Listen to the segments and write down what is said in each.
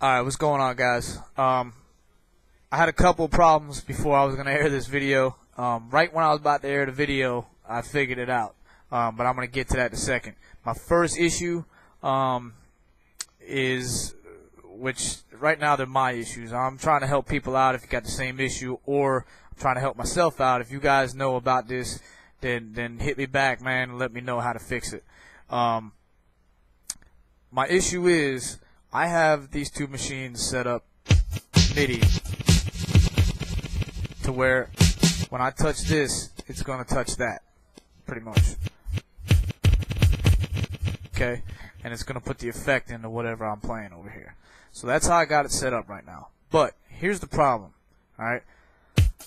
Alright, what's going on, guys? I had a couple of problems before I was going to air this video. Right when I was about to air the video, I figured it out. But I'm going to get to that in a second. My first issue is, which right now they're my issues. I'm trying to help people out if you got the same issue, or I'm trying to help myself out. If you guys know about this, then hit me back, man, and let me know how to fix it. My issue is, I have these two machines set up MIDI to where when I touch this, it's going to touch that, pretty much. Okay? And it's going to put the effect into whatever I'm playing over here. So that's how I got it set up right now. But here's the problem, alright?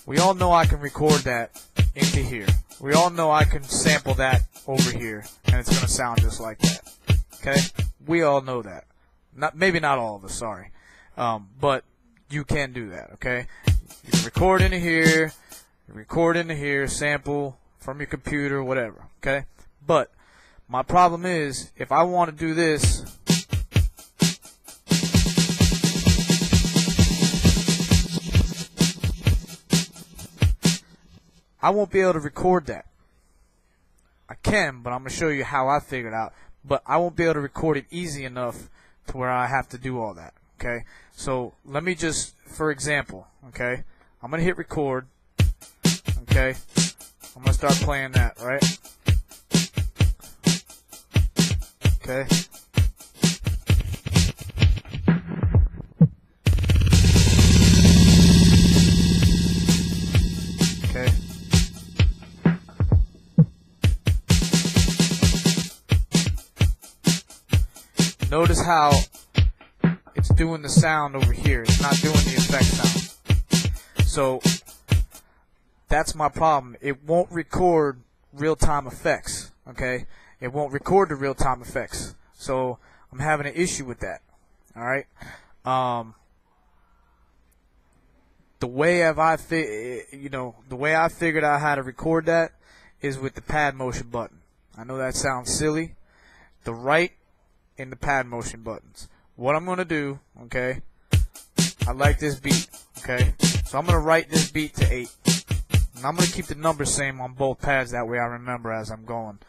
We all know I can record that into here. We all know I can sample that over here, and it's going to sound just like that. Okay? We all know that. Maybe not all of us, sorry. But you can do that, okay? You can record into here, sample from your computer, whatever, okay? But my problem is, if I want to do this, I won't be able to record that. I can, but I'm going to show you how I figured out. But I won't be able to record it easy enough to where I have to do all that, okay? So let me just, for example, okay, I'm going to hit record, okay? I'm going to start playing that, right? Okay. Okay. Notice how it's doing the sound over here. It's not doing the effect sound. So that's my problem. It won't record real-time effects. Okay? It won't record the real-time effects. So I'm having an issue with that. All right? The way I figured out how to record that is with the pad motion button. I know that sounds silly. The right in the pad motion buttons. What I'm going to do, okay, I like this beat, okay, so I'm going to write this beat to 8. And I'm going to keep the numbers same on both pads, that way I remember as I'm going.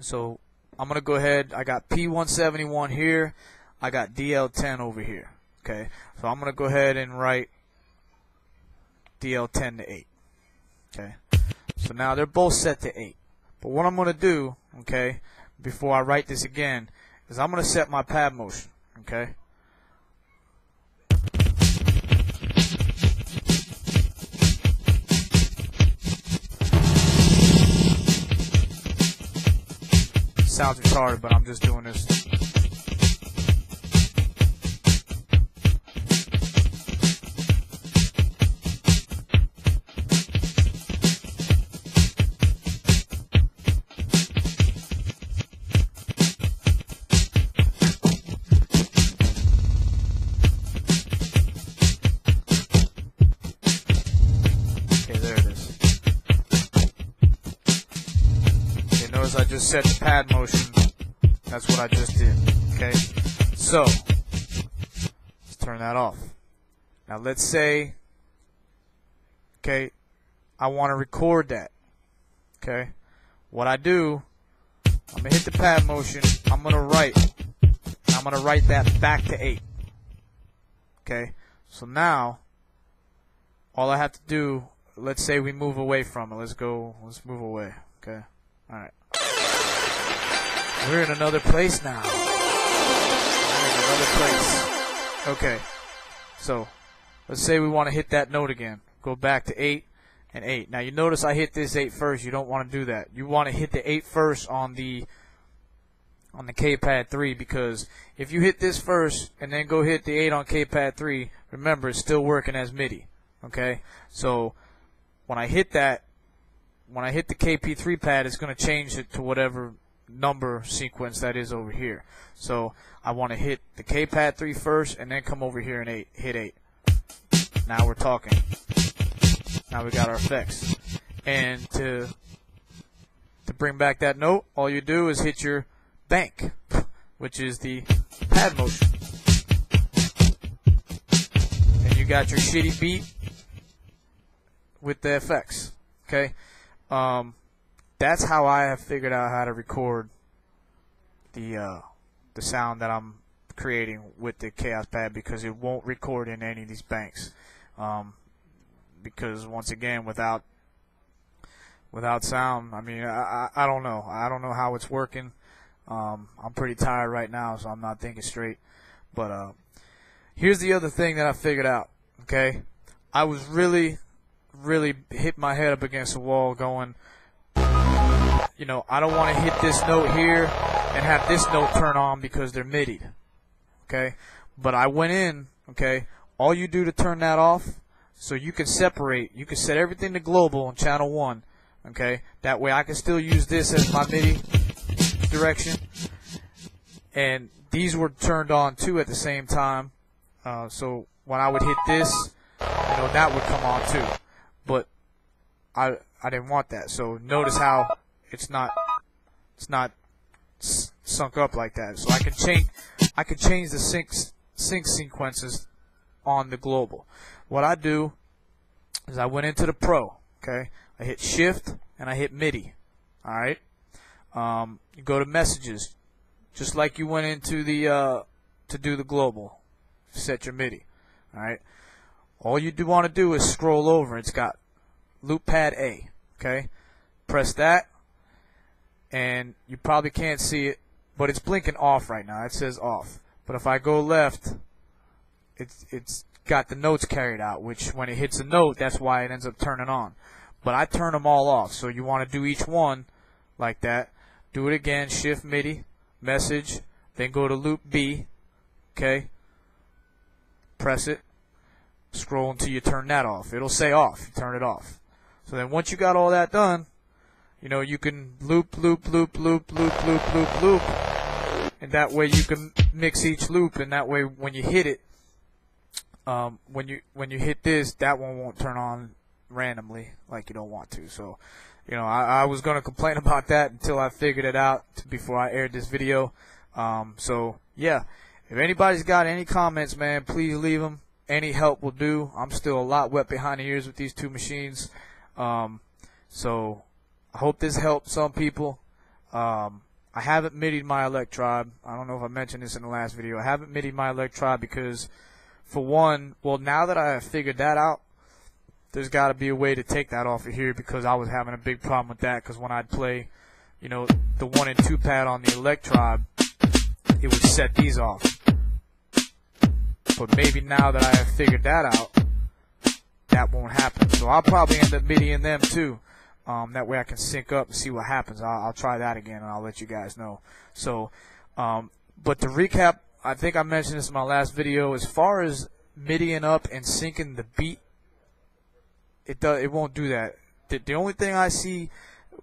So I'm going to go ahead, I got P171 here, I got DL10 over here, okay, so I'm going to go ahead and write DL10 to 8, okay, so now they're both set to 8. But what I'm going to do, okay, before I write this again, is I'm going to set my pad motion, okay? Sounds retarded, but I'm just doing this. I just set the pad motion. That's what I just did. Okay, so let's turn that off. Now let's say, okay, I want to record that. Okay, what I do, I'm gonna hit the pad motion. I'm gonna write that back to 8. Okay, so now all I have to do, let's say we move away from it. Let's move away. Okay, all right. We're in another place now. We're in another place. Okay. So, let's say we want to hit that note again. Go back to 8 and 8. Now, you notice I hit this 8 first. You don't want to do that. You want to hit the 8 first on the KP3, because if you hit this first and then go hit the 8 on KP3, remember, it's still working as MIDI. Okay? So, when I hit that, when I hit the KP3 pad, it's going to change it to whatever number sequence that is over here. So I want to hit the KP3 first and then come over here and hit 8. Now we're talking. Now we got our effects. And to bring back that note, all you do is hit your bank. which is the pad motion. And you got your shitty beat with the effects. Okay, that's how I have figured out how to record the sound that I'm creating with the Chaos pad, because it won't record in any of these banks. Because once again, without sound, I mean, I don't know. I don't know how it's working. I'm pretty tired right now, so I'm not thinking straight. But here's the other thing that I figured out. Okay, I was really hit my head up against the wall going, you know, I don't want to hit this note here and have this note turn on because they're MIDI. Okay, but I went in. Okay, all you do to turn that off, so you can separate, you can set everything to global on channel 1. Okay, that way I can still use this as my MIDI direction, and these were turned on too at the same time. So when I would hit this, you know, that would come on too. But I didn't want that. So notice how it's not sunk up like that. So I can change the sync sequences on the global. What I do is I went into the Pro. Okay, I hit Shift and I hit MIDI. All right. You go to Messages, just like you went into the to do the global. Set your MIDI. All right. All you do want to do is scroll over. It's got loop pad A. Okay, press that, and you probably can't see it, but it's blinking off right now. It says off. But if I go left, it's got the notes carried out, which when it hits a note, that's why it ends up turning on. But I turn them all off. So you want to do each one like that. Do it again. Shift MIDI, Message, then go to loop B. Okay, press it. Scroll until you turn that off. It'll say off. You turn it off. So then once you got all that done, you know, you can loop, and that way you can mix each loop, and that way when you hit it, when you hit this, that one won't turn on randomly like you don't want to. So, you know, I was gonna complain about that until I figured it out before I aired this video. So yeah, if anybody's got any comments, man, please leave them. Any help will do. I'm still a lot wet behind the ears with these two machines. So I hope this helped some people. I haven't MIDI'd my Electrod. I don't know if I mentioned this in the last video. I haven't MIDI'd my Electrod because, for one, well, now that I have figured that out, there's got to be a way to take that off of here, because I was having a big problem with that, because when I'd play, you know, the 1 and 2 pad on the Electrod, it would set these off. But maybe now that I have figured that out, that won't happen. So I'll probably end up MIDIing them too. That way I can sync up and see what happens. I'll try that again, and I'll let you guys know. So, but to recap, I think I mentioned this in my last video. As far as MIDIing up and syncing the beat, it won't do that. The only thing I see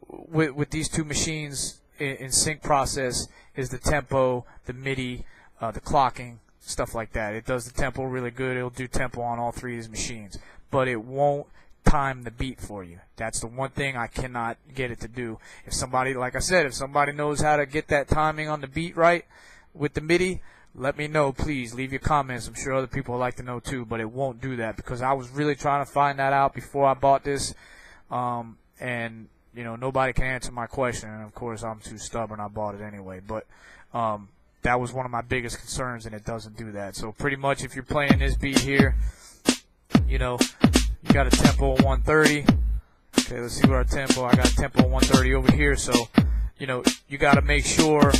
with these two machines in sync process is the tempo, the MIDI, the clocking, stuff like that. It does the tempo really good. It'll do tempo on all 3 of these machines, but it won't time the beat for you. That's the one thing I cannot get it to do. If somebody, like I said, if somebody knows how to get that timing on the beat right with the MIDI, let me know, please. Leave your comments. I'm sure other people would like to know too, but it won't do that, because I was really trying to find that out before I bought this, and you know, nobody can answer my question, and of course I'm too stubborn. I bought it anyway, but that was one of my biggest concerns, and it doesn't do that. So pretty much if you're playing this beat here, you know, you got a tempo of 130. Okay, let's see what our tempo. I got a tempo of 130 over here. So, you know, you got to make sure.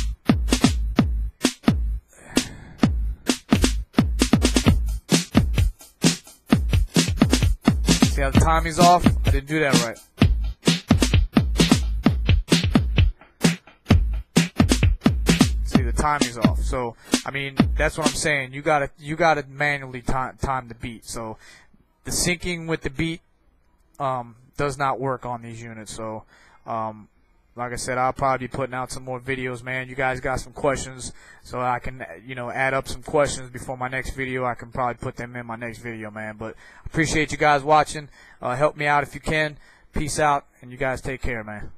See how the timing's off? I didn't do that right. The timing's off. So I mean, that's what I'm saying. You gotta manually time the beat. So the syncing with the beat does not work on these units. So like I said, I'll probably be putting out some more videos, man. You guys got some questions, so I can, you know, add up some questions before my next video. I can probably put them in my next video, man. But appreciate you guys watching. Help me out if you can. Peace out, and you guys take care, man.